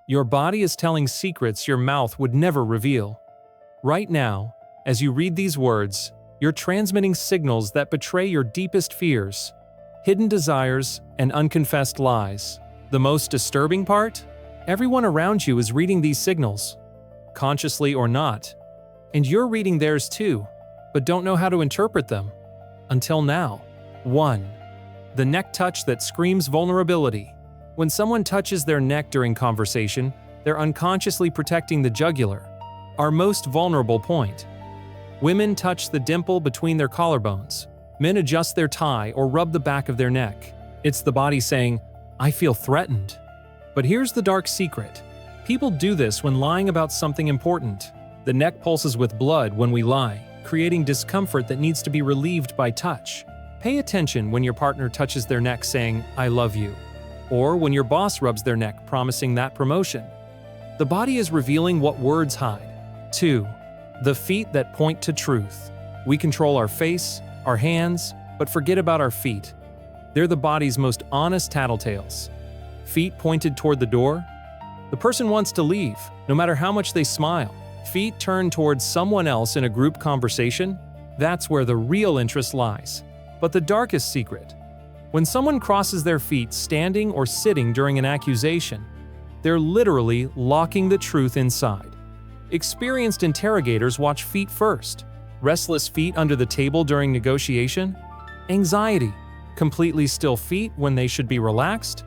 Your body is telling secrets your mouth would never reveal. Right now, as you read these words, you're transmitting signals that betray your deepest fears, hidden desires, and unconfessed lies. The most disturbing part? Everyone around you is reading these signals, consciously or not, and you're reading theirs too, but don't know how to interpret them. Until now. 1. The neck touch that screams vulnerability. When someone touches their neck during conversation, they're unconsciously protecting the jugular, our most vulnerable point. Women touch the dimple between their collarbones. Men adjust their tie or rub the back of their neck. It's the body saying, "I feel threatened." But here's the dark secret. People do this when lying about something important. The neck pulses with blood when we lie, creating discomfort that needs to be relieved by touch. Pay attention when your partner touches their neck saying, "I love you," or when your boss rubs their neck promising that promotion. The body is revealing what words hide. 2. The feet that point to truth. We control our face, our hands, but forget about our feet. They're the body's most honest tattletales. Feet pointed toward the door? The person wants to leave, no matter how much they smile. Feet turned towards someone else in a group conversation? That's where the real interest lies. But the darkest secret: when someone crosses their feet standing or sitting during an accusation, they're literally locking the truth inside. Experienced interrogators watch feet first. Restless feet under the table during negotiation? Anxiety. Completely still feet when they should be relaxed?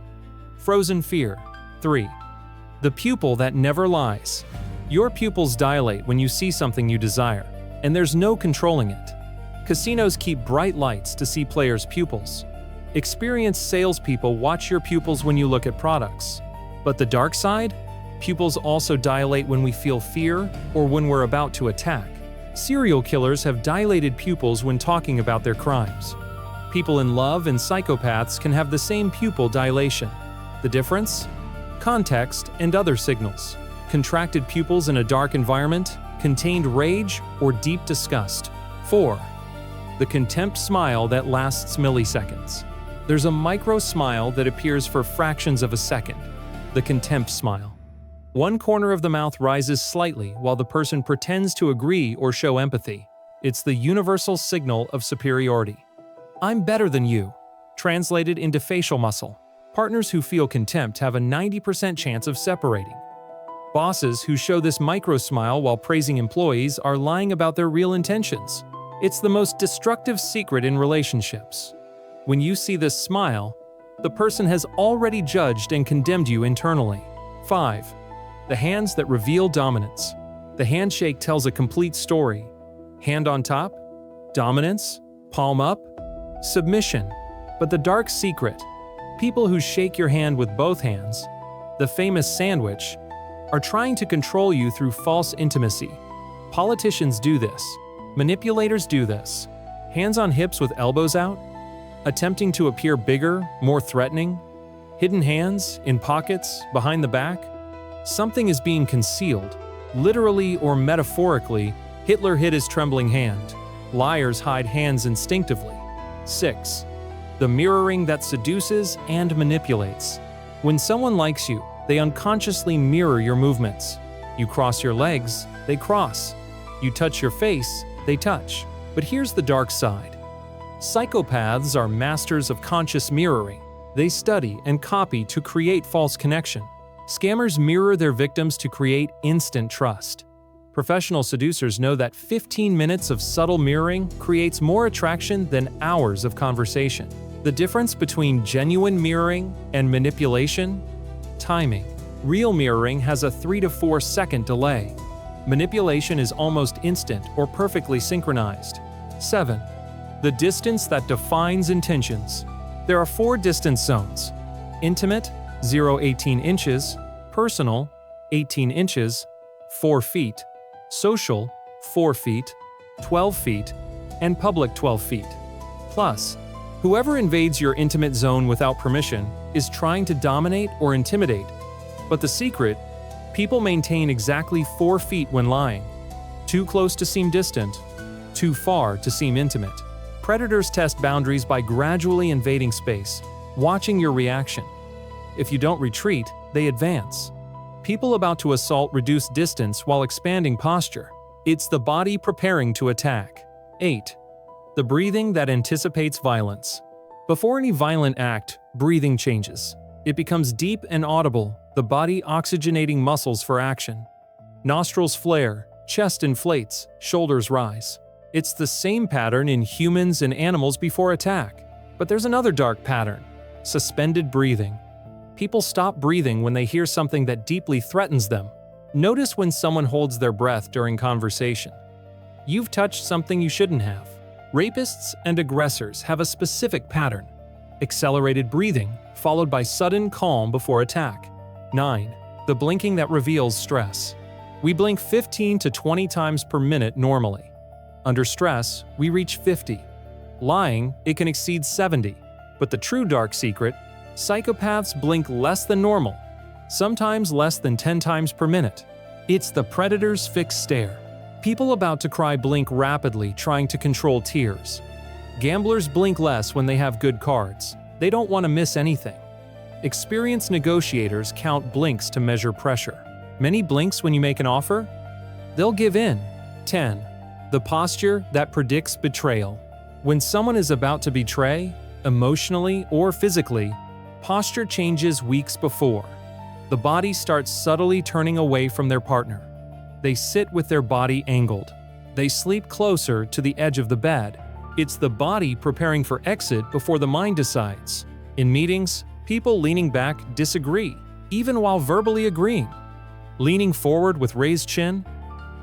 Frozen fear. 3. The pupil that never lies. Your pupils dilate when you see something you desire, and there's no controlling it. Casinos keep bright lights to see players' pupils. Experienced salespeople watch your pupils when you look at products. But the dark side? Pupils also dilate when we feel fear or when we're about to attack. Serial killers have dilated pupils when talking about their crimes. People in love and psychopaths can have the same pupil dilation. The difference? Context and other signals. Contracted pupils in a dark environment, contained rage, or deep disgust. 4. The contempt smile that lasts milliseconds. There's a micro smile that appears for fractions of a second. The contempt smile. One corner of the mouth rises slightly while the person pretends to agree or show empathy. It's the universal signal of superiority. "I'm better than you," translated into facial muscle. Partners who feel contempt have a 90% chance of separating. Bosses who show this micro smile while praising employees are lying about their real intentions. It's the most destructive secret in relationships. When you see this smile, the person has already judged and condemned you internally. 5. The hands that reveal dominance. The handshake tells a complete story. Hand on top? Dominance? Palm up? Submission. But the dark secret: people who shake your hand with both hands, the famous sandwich, are trying to control you through false intimacy. Politicians do this. Manipulators do this. Hands on hips with elbows out? Attempting to appear bigger, more threatening? Hidden hands, in pockets, behind the back? Something is being concealed. Literally or metaphorically, Hitler hid his trembling hand. Liars hide hands instinctively. 6. The mirroring that seduces and manipulates. When someone likes you, they unconsciously mirror your movements. You cross your legs, they cross. You touch your face, they touch. But here's the dark side. Psychopaths are masters of conscious mirroring. They study and copy to create false connection. Scammers mirror their victims to create instant trust. Professional seducers know that 15 minutes of subtle mirroring creates more attraction than hours of conversation. The difference between genuine mirroring and manipulation? Timing. Real mirroring has a 3 to 4 second delay. Manipulation is almost instant or perfectly synchronized. 7. The distance that defines intentions. There are 4 distance zones: intimate, 0-18 inches, personal, 18 inches, 4 feet, social, 4 feet, 12 feet, and public 12 feet. Plus, whoever invades your intimate zone without permission is trying to dominate or intimidate. But the secret? People maintain exactly 4 feet when lying. Too close to seem distant, too far to seem intimate. Predators test boundaries by gradually invading space, watching your reaction. If you don't retreat, they advance. People about to assault reduce distance while expanding posture. It's the body preparing to attack. 8. The breathing that anticipates violence. Before any violent act, breathing changes. It becomes deep and audible, the body oxygenating muscles for action. Nostrils flare, chest inflates, shoulders rise. It's the same pattern in humans and animals before attack. But there's another dark pattern: suspended breathing. People stop breathing when they hear something that deeply threatens them. Notice when someone holds their breath during conversation. You've touched something you shouldn't have. Rapists and aggressors have a specific pattern: accelerated breathing, followed by sudden calm before attack. 9. The blinking that reveals stress. We blink 15 to 20 times per minute normally. Under stress, we reach 50. Lying, it can exceed 70. But the true dark secret: psychopaths blink less than normal, sometimes less than 10 times per minute. It's the predator's fixed stare. People about to cry blink rapidly, trying to control tears. Gamblers blink less when they have good cards. They don't want to miss anything. Experienced negotiators count blinks to measure pressure. Many blinks when you make an offer? They'll give in. 10. The posture that predicts betrayal. When someone is about to betray, emotionally or physically, posture changes weeks before. The body starts subtly turning away from their partner. They sit with their body angled. They sleep closer to the edge of the bed. It's the body preparing for exit before the mind decides. In meetings, people leaning back disagree, even while verbally agreeing. Leaning forward with raised chin,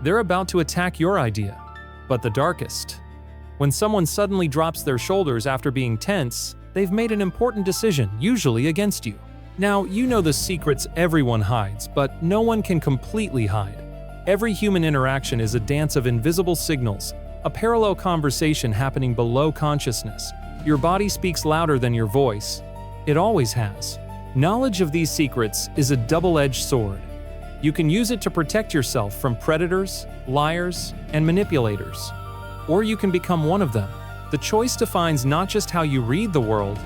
they're about to attack your idea. But the darkest: when someone suddenly drops their shoulders after being tense, they've made an important decision, usually against you. Now, you know the secrets everyone hides, but no one can completely hide. Every human interaction is a dance of invisible signals, a parallel conversation happening below consciousness. Your body speaks louder than your voice. It always has. Knowledge of these secrets is a double-edged sword. You can use it to protect yourself from predators, liars, and manipulators. Or you can become one of them. The choice defines not just how you read the world,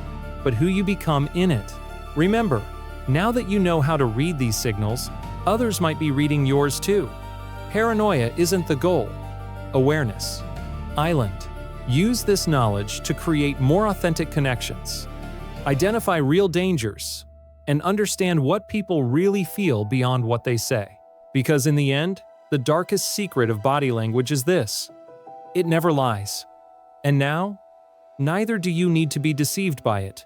but who you become in it. Remember, now that you know how to read these signals, others might be reading yours too. Paranoia isn't the goal. Awareness. Island. Use this knowledge to create more authentic connections. Identify real dangers, and understand what people really feel beyond what they say. Because in the end, the darkest secret of body language is this: it never lies. And now, neither do you need to be deceived by it.